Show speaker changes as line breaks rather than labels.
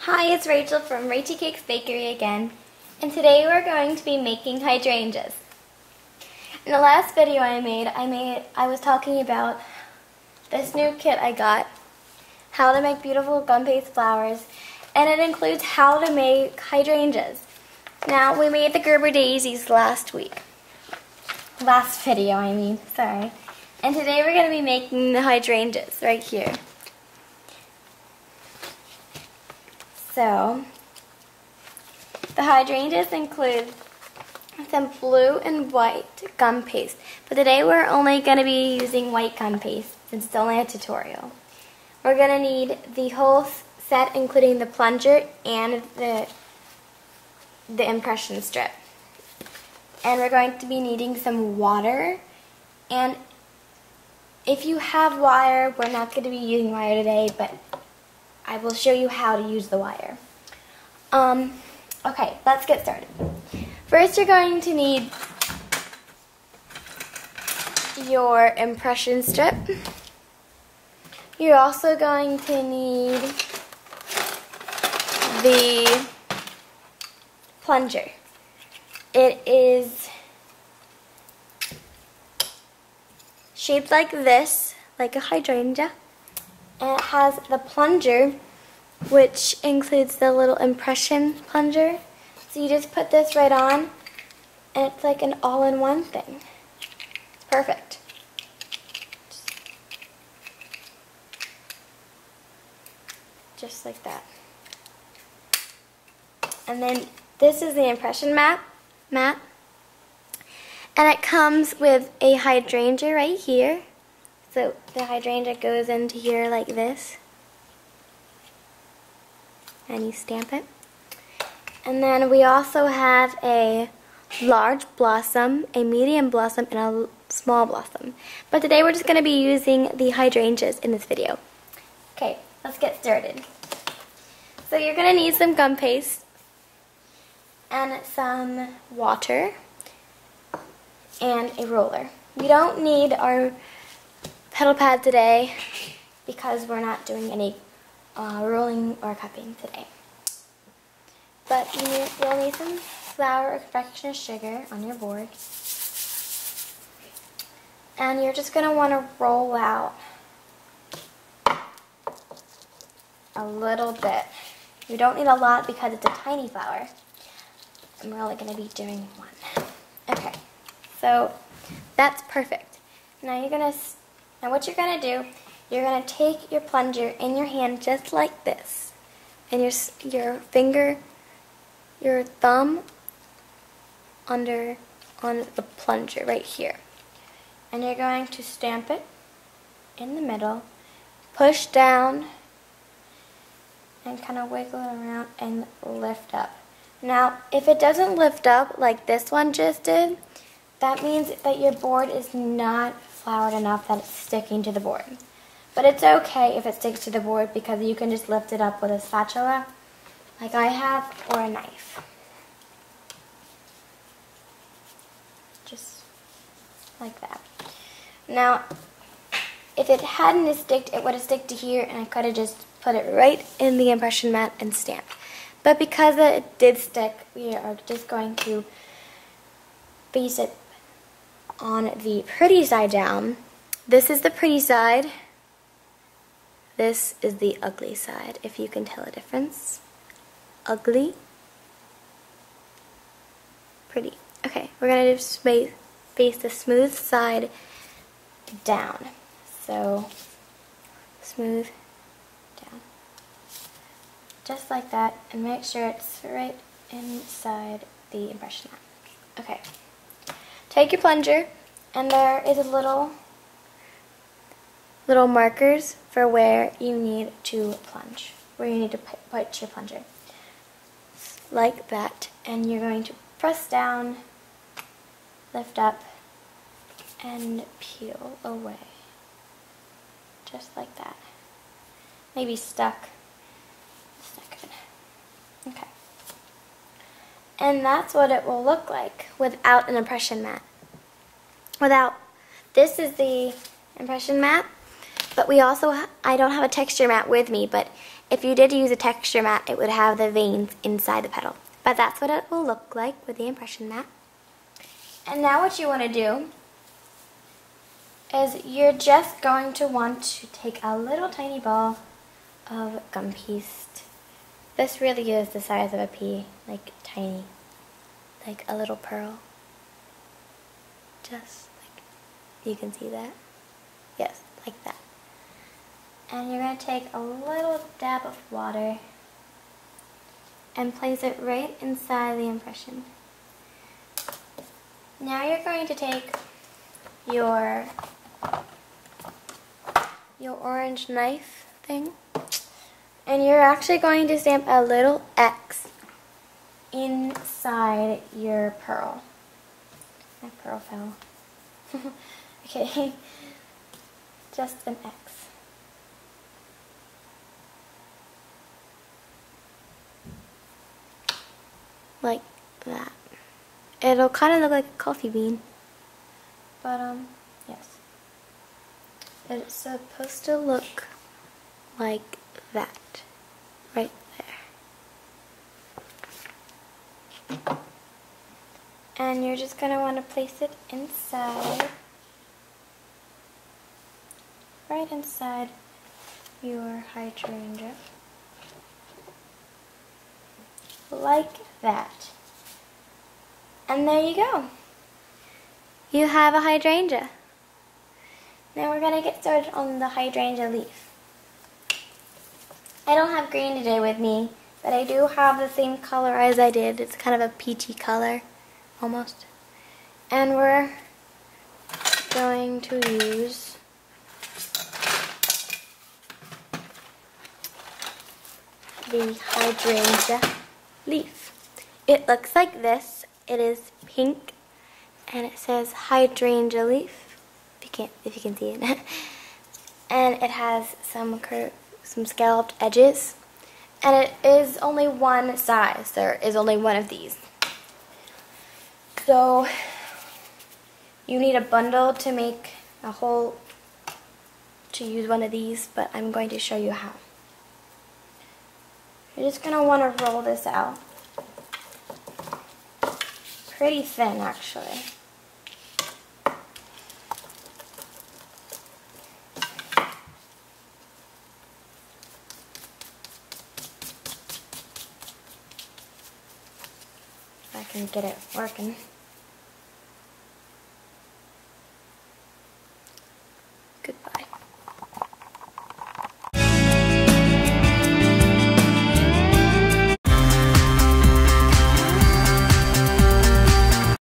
Hi, it's Rachel from Rachie Cakes Bakery again, and today we're going to be making hydrangeas. In the last video I was talking about this new kit I got, how to make beautiful gum-paste flowers, and it includes how to make hydrangeas. Now, we made the Gerber daisies last video, sorry. And today we're going to be making the hydrangeas right here. So, the hydrangeas include some blue and white gum paste. But today we're only going to be using white gum paste since it's only a tutorial. We're going to need the whole set including the plunger and the impression strip. And we're going to be needing some water. And if you have wire, we're not going to be using wire today, but I will show you how to use the wire. Okay, let's get started. First, you're going to need your impression strip. You're also going to need the plunger. It is shaped like this, like a hydrangea. And it has the plunger, which includes the little impression plunger. So you just put this right on, and it's like an all-in-one thing. It's perfect. Just like that. And then this is the impression mat. And it comes with a hydrangea right here. So the hydrangea goes into here like this. And you stamp it. And then we also have a large blossom, a medium blossom, and a small blossom. But today we're just going to be using the hydrangeas in this video. Okay, let's get started. So you're going to need some gum paste and some water and a roller. We don't need our petal pad today because we're not doing any rolling or cupping today. But you'll need some flour or confectioner's sugar on your board. And you're just going to want to roll out a little bit. You don't need a lot because it's a tiny flower. I'm really going to be doing one. Okay, so that's perfect. Now what you're going to do, you're going to take your plunger in your hand just like this. And your finger, your thumb on the plunger right here. And you're going to stamp it in the middle, push down, and kind of wiggle it around and lift up. Now, if it doesn't lift up like this one just did, that means that your board is not floured enough that it's sticking to the board. But it's okay if it sticks to the board because you can just lift it up with a spatula, like I have, or a knife. Just like that. Now, if it hadn't sticked, it would have sticked to here, and I could have just put it right in the impression mat and stamped. But because it did stick, we are just going to face it on the pretty side down. This is the pretty side. This is the ugly side, if you can tell a difference. Ugly. Pretty. Okay, we're going to face the smooth side down. So, smooth down. Just like that, and make sure it's right inside the impression mat. Okay. Take your plunger, and there is a little markers for where you need to plunge, where you need to put your plunger. Like that, and you're going to press down, lift up, and peel away. Just like that. Maybe stuck in. Okay. And that's what it will look like without an impression mat. This is the impression mat, but we also, I don't have a texture mat with me, but If you did use a texture mat, it would have the veins inside the petal. But that's what it will look like with the impression mat. And now what you want to do is you're just going to want to take a little tiny ball of Gumpaste. This really is the size of a pea, like tiny, like a little pearl. Just like, you can see that? Yes, like that. And you're going to take a little dab of water and place it right inside the impression. Now you're going to take your orange knife thing, and you're actually going to stamp a little X inside your pearl. My pearl fell. Okay, just an X. Like that. It'll kind of look like a coffee bean. But, yes. It's supposed to look like that. Right there. And you're just going to want to place it inside. Right inside your hydrangea. Like that. And there you go. You have a hydrangea. Now we're going to get started on the hydrangea leaf. I don't have green today with me, but I do have the same color as I did. It's kind of a peachy color, almost. And we're going to use the hydrangea leaf. It looks like this. It is pink, and it says hydrangea leaf. If you can see it, and it has some scalloped edges, and it is only one size. There is only one of these. So you need a bundle to make a whole to use one of these, but I'm going to show you how. You're just going to want to roll this out. Pretty thin, actually. If I can get it working.